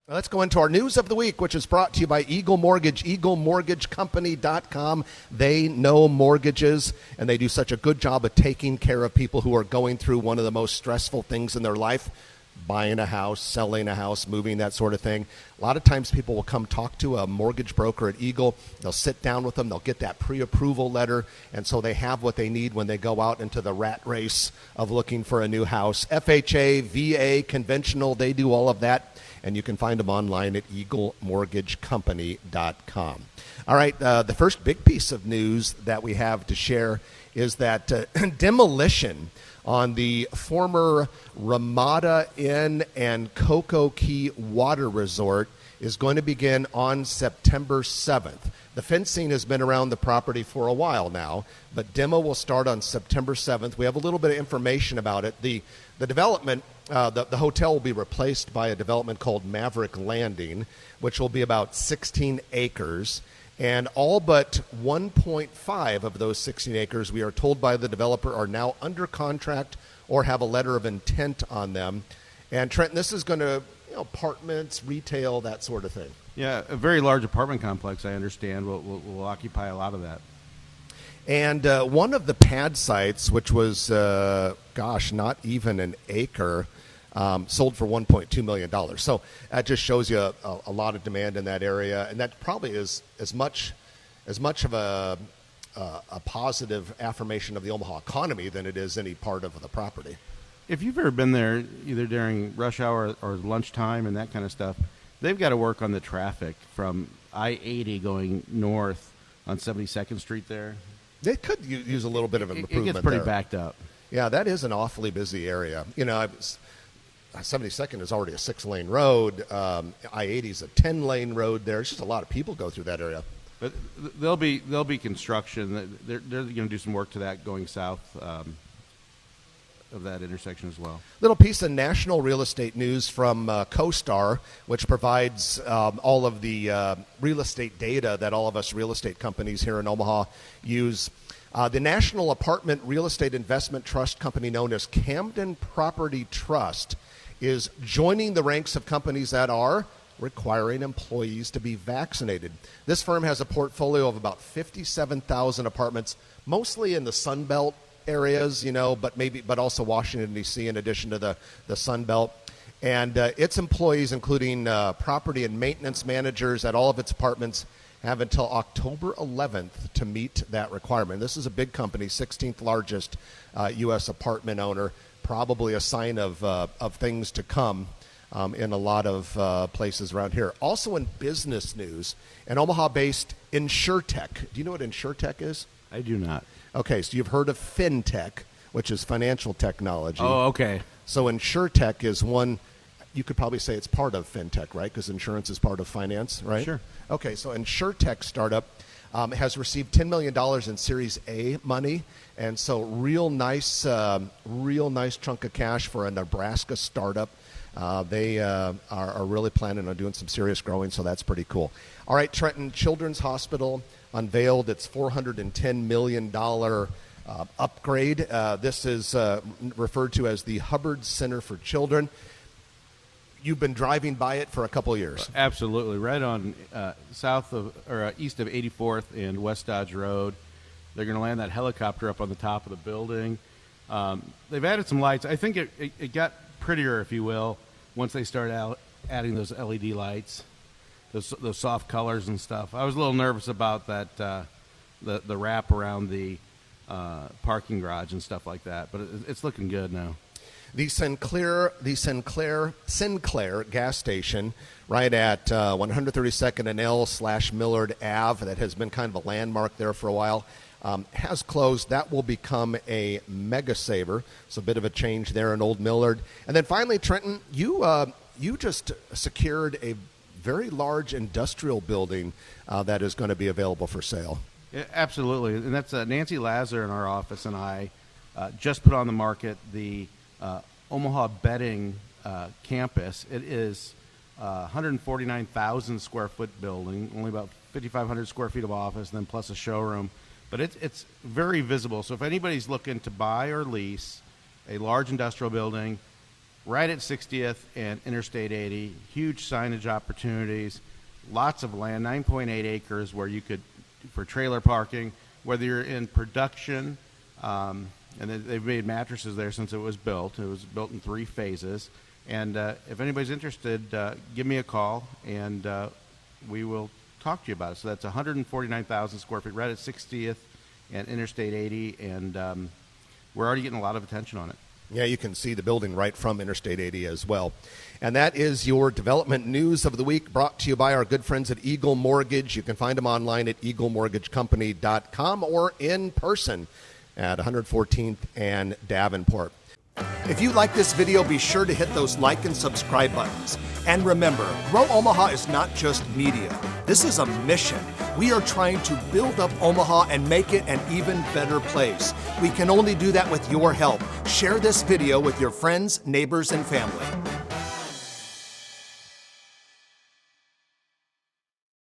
Let's go into our news of the week, which is brought to you by Eagle Mortgage, eaglemortgagecompany.com. They know mortgages, and they do such a good job of taking care of people who are going through one of the most stressful things in their life, buying a house, selling a house, moving, that sort of thing. A lot of times people will come talk to a mortgage broker at Eagle. They'll sit down with them. They'll get that pre-approval letter, and so they have what they need when they go out into the rat race of looking for a new house. FHA, VA, conventional, they do all of that. And you can find them online at eaglemortgagecompany.com. All right, the first big piece of news that we have to share is that demolition on the former Ramada Inn and Cocoa Key Water Resort is going to begin on September 7th. The fencing has been around the property for a while now, but demo will start on September 7th. We have a little bit of information about it. The development, the hotel will be replaced by a development called Maverick Landing, which will be about 16 acres. And all but 1.5 of those 16 acres, we are told by the developer, are now under contract or have a letter of intent on them. And Trenton, this is going to, apartments, retail, that sort of thing. Yeah, a very large apartment complex, I understand, will occupy a lot of that. And one of the pad sites, which was, not even an acre, sold for $1.2 million. So that just shows you a lot of demand in that area. And that probably is as much of a positive affirmation of the Omaha economy than it is any part of the property. If you've ever been there, either during rush hour or lunchtime and that kind of stuff, they've got to work on the traffic from I-80 going north on 72nd Street there. They could use a little bit of an improvement. It gets pretty there. Backed up. Yeah, that is an awfully busy area. 72nd is already a 6-lane road. I-80 is a 10-lane road there. It's just a lot of people go through that area. But there'll be construction. They're going to do some work to that going south of that intersection as well. Little piece of national real estate news from CoStar, which provides all of the real estate data that all of us real estate companies here in Omaha use. The National Apartment Real Estate Investment Trust company known as Camden Property Trust is joining the ranks of companies that are requiring employees to be vaccinated. This firm has a portfolio of about 57,000 apartments, mostly in the Sun Belt areas, but also Washington, D.C. in addition to the Sun Belt. And its employees, including property and maintenance managers at all of its apartments, have until October 11th to meet that requirement. This is a big company, 16th largest U.S. apartment owner, probably a sign of things to come in a lot of places around here. Also in business news, an Omaha-based InsurTech. Do you know what InsurTech is? I do not. Okay, so you've heard of FinTech, which is financial technology. Oh, okay. So InsurTech is one, you could probably say it's part of FinTech, right? Because insurance is part of finance, right? Sure. Okay, so InsurTech startup has received $10 million in Series A money, and so real nice chunk of cash for a Nebraska startup. They are really planning on doing some serious growing, so that's pretty cool. All right, Trenton Children's Hospital unveiled its $410 million upgrade. This is referred to as the Hubbard Center for Children. You've been driving by it for a couple of years. Absolutely. Right on east of 84th and West Dodge Road. They're going to land that helicopter up on the top of the building. They've added some lights. I think it got prettier, if you will, once they started adding those LED lights, those soft colors and stuff. I was a little nervous about that, the wrap around the parking garage and stuff like that, but it's looking good now. The Sinclair gas station right at 132nd and L/Millard Ave, that has been kind of a landmark there for a while, has closed. That will become a Mega Saver, so a bit of a change there in Old Millard. And then finally, Trenton, you just secured a very large industrial building that is going to be available for sale. Yeah, absolutely, and that's Nancy Lazar in our office and I just put on the market the Omaha Bedding campus. It is 149,000 square foot building, only about 5,500 square feet of office, and then plus a showroom. But it's very visible. So if anybody's looking to buy or lease a large industrial building right at 60th and Interstate 80. Huge signage opportunities, lots of land, 9.8 acres where you could, for trailer parking, whether you're in production, and they've made mattresses there since it was built. It was built in 3 phases. And if anybody's interested, give me a call, and we will talk to you about it. So that's 149,000 square feet right at 60th and Interstate 80, and we're already getting a lot of attention on it. Yeah, you can see the building right from Interstate 80 as well. And that is your development news of the week, brought to you by our good friends at Eagle Mortgage. You can find them online at eaglemortgagecompany.com or in person at 114th and Davenport. If you like this video, be sure to hit those like and subscribe buttons. And remember, Grow Omaha is not just media. This is a mission. We are trying to build up Omaha and make it an even better place. We can only do that with your help. Share this video with your friends, neighbors, and family.